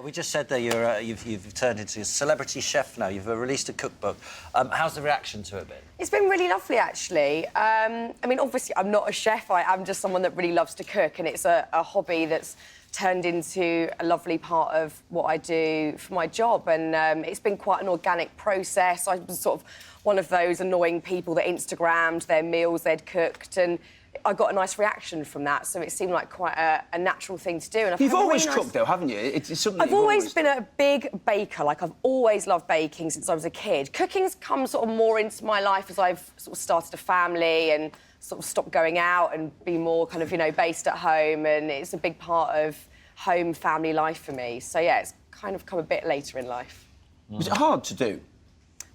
We just said that you've turned into a celebrity chef now. You've released a cookbook. How's the reaction to it been? It's been really lovely, actually. I mean, obviously, I'm not a chef. I am just someone that really loves to cook, and it's a hobby that's turned into a lovely part of what I do for my job. And it's been quite an organic process. I was sort of one of those annoying people that Instagrammed their meals they'd cooked, and I got a nice reaction from that, so it seemed like quite a natural thing to do. And you've always cooked, though, haven't you? It's something I've always been a big baker. Like, I've always loved baking since I was a kid. Cooking's come sort of more into my life as I've sort of started a family and sort of stopped going out and be more kind of, you know, based at home, and it's a big part of home family life for me. So, yeah, it's kind of come a bit later in life. Was it hard to do?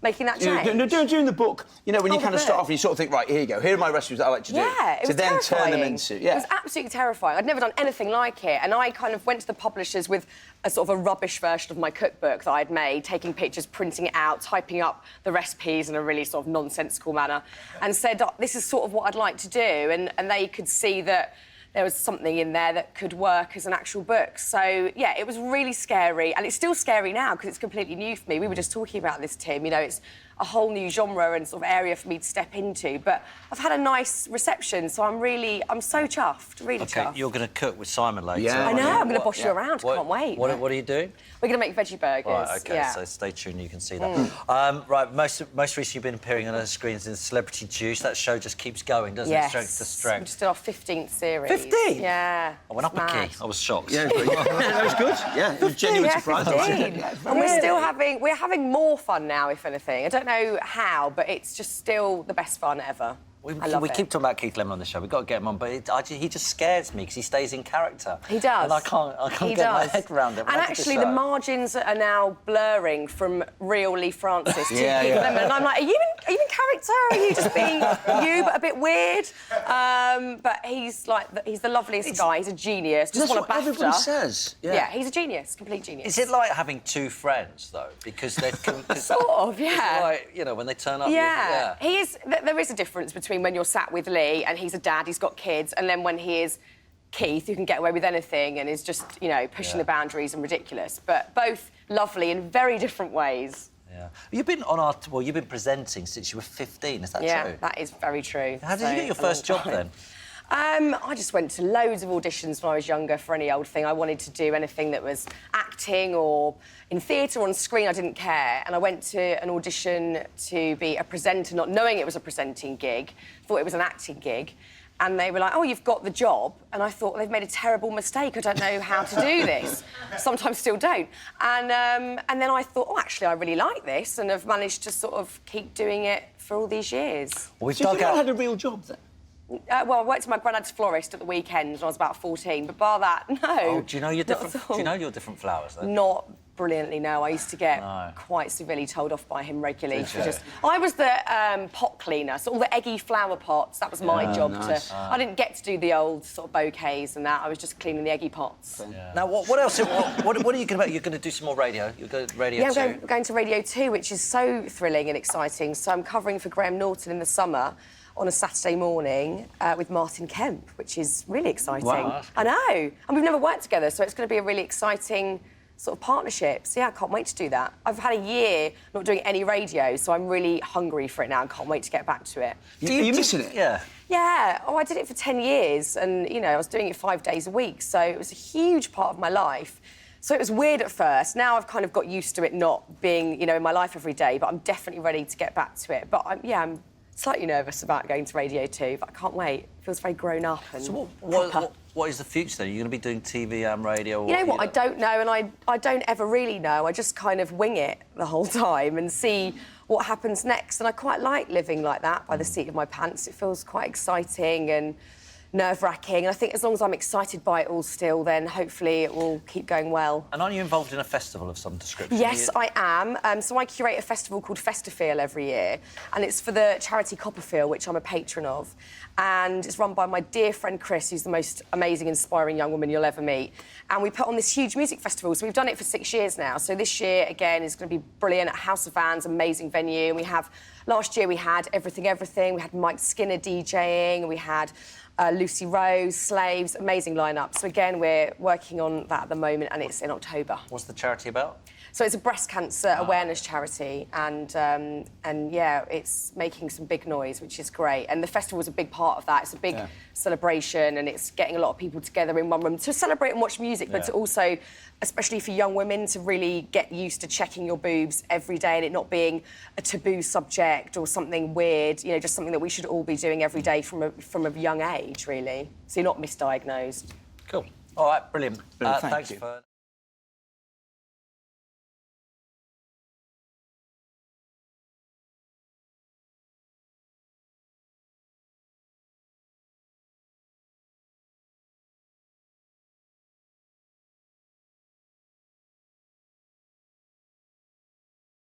Making that change? Doing the book, you know, when you kind of start off and you sort of think, right, here you go, here are my recipes that I like to do. Yeah, it was terrifying. Turn them into... Yeah. It was absolutely terrifying. I'd never done anything like it, and I kind of went to the publishers with a sort of a rubbish version of my cookbook that I'd made, taking pictures, printing it out, typing up the recipes in a really sort of nonsensical manner, and said, oh, this is sort of what I'd like to do, and they could see that there was something in there that could work as an actual book. So, yeah, it was really scary, and it's still scary now because it's completely new for me. We were just talking about this, Tim, you know, it's a whole new genre and sort of area for me to step into, but I've had a nice reception, so I'm so chuffed, really chuffed. OK, you're going to cook with Simon later. Yeah, I know, I'm going to boss you around, can't wait. What are you doing? We're going to make veggie burgers. Right, OK, so stay tuned, you can see that. Right, most recently you've been appearing on the screens in Celebrity Juice. That show just keeps going, doesn't it? Strength to strength. We just did our 15th series. 15? Yeah. I went up a key. I was shocked. Yeah, that was good. Yeah, it was genuine surprise. 15. And we're having more fun now, if anything. I don't know how, but it's just still the best fun ever. We keep talking about Keith Lemon on the show. We've got to get him on, but he just scares me because he stays in character. He does. And I can't get my head around it. And actually, the margins are now blurring from real Lee Francis to Keith Lemon. And I'm like, are you in character? Are you just being you, but a bit weird? But he's the loveliest guy. He's a genius. Just That's won a what BAFTA. everybody says. Yeah, he's a genius, complete genius. Is it like having two friends, though? Because they're... Sort of, yeah. Like, you know, when they turn up... Yeah. There is a difference between when you're sat with Lee and he's a dad, he's got kids, and then when he is Keith, who can get away with anything and is just, you know, pushing the boundaries and ridiculous. But both lovely in very different ways. Yeah. You've been you've been presenting since you were 15, is that true? Yeah, that is very true. How did you get your first job then? I just went to loads of auditions when I was younger for any old thing. I wanted to do anything that was acting or in theatre or on screen, I didn't care. And I went to an audition to be a presenter, not knowing it was a presenting gig, thought it was an acting gig. And they were like, oh, you've got the job. And I thought, they've made a terrible mistake. I don't know how to do this. Sometimes still don't. And then I thought, oh, actually, I really like this, and have managed to sort of keep doing it for all these years. Well, so you had a real job then? Well, I worked at my granddad's florist at the weekends when I was about 14, but bar that, no. Oh, do you know your different flowers, then? Not brilliantly, no. I used to get quite severely told off by him regularly. I was the pot cleaner, so all the eggy flower pots, that was my job. I didn't get to do the old sort of bouquets and that. I was just cleaning the eggy pots. Yeah. Now, what else? What are you going to do? You're going to do some more radio? You're going to Radio 2? Yeah, I'm going to Radio 2, which is so thrilling and exciting. So I'm covering for Graham Norton in the summer on a Saturday morning with Martin Kemp, which is really exciting. Wow. I know. And we've never worked together, so it's going to be a really exciting sort of partnership. So, yeah, I can't wait to do that. I've had a year not doing any radio, so I'm really hungry for it now and can't wait to get back to it. Are you missing it? Yeah. Yeah. Oh, I did it for 10 years and, you know, I was doing it 5 days a week, so it was a huge part of my life. So it was weird at first. Now I've kind of got used to it not being, you know, in my life every day, but I'm definitely ready to get back to it. But, I'm slightly nervous about going to Radio 2, but I can't wait. It feels very grown up and So proper. what is the future then? Are you going to be doing TV and radio? You know what? I don't know, and I don't ever really know. I just kind of wing it the whole time and see what happens next. And I quite like living like that by the seat of my pants. It feels quite exciting and nerve-wracking. And I think as long as I'm excited by it all still, then hopefully it will keep going well. And aren't you involved in a festival of some description? Yes, I am. So I curate a festival called Festifeel every year, and it's for the charity Copperfield, which I'm a patron of. And it's run by my dear friend Chris, who's the most amazing, inspiring young woman you'll ever meet. And we put on this huge music festival. So we've done it for 6 years now. So this year, again, is going to be brilliant at House of Vans, amazing venue. And we have... Last year we had Everything Everything, we had Mike Skinner DJing, we had Lucy Rose, Slaves, amazing lineup. So again, we're working on that at the moment, and it's in October. What's the charity about? So it's a breast cancer awareness charity, and yeah, it's making some big noise, which is great. And the festival's a big part of that. It's a big celebration, and it's getting a lot of people together in one room to celebrate and watch music, but to also, especially for young women, to really get used to checking your boobs every day and it not being a taboo subject or something weird. You know, just something that we should all be doing every day from a young age, really. So you're not misdiagnosed. Cool. All right, brilliant. Thank Thanks you. for...